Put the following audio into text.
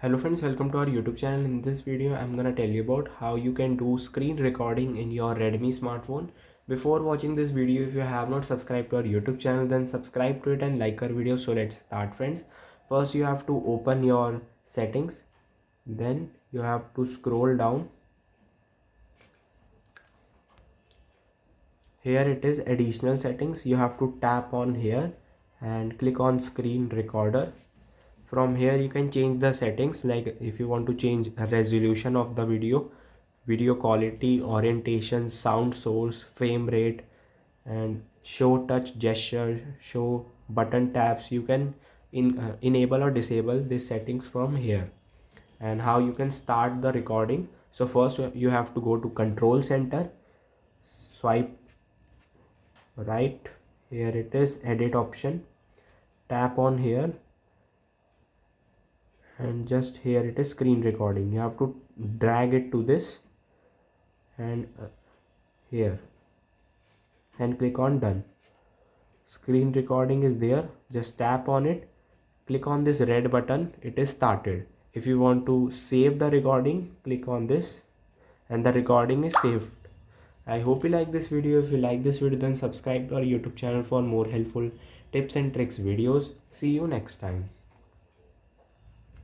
Hello friends, welcome to our YouTube channel. In this video I'm gonna tell you about how you can do screen recording in your Redmi smartphone. Before watching this video, if you have not subscribed to our YouTube channel, then subscribe to it and like our video. So let's start friends. First you have to open your settings, then you have to scroll down. Here it is, additional settings. You have to tap on here and click on screen recorder. From here you can change the settings, like if you want to change a resolution of the video quality, orientation, sound source, frame rate, and show touch gesture, show button taps. You can enable or disable these settings from here. And how you can start the recording: so first you have to go to control center, swipe right, here it is, edit option, tap on here, and just here it is, screen recording. You have to drag it to this and here, and click on done. Screen recording is there, just tap on it, click on this red button, it is started. If you want to save the recording, click on this and the recording is saved. I hope you like this video. If you like this video, then subscribe to our YouTube channel for more helpful tips and tricks videos. See you next time.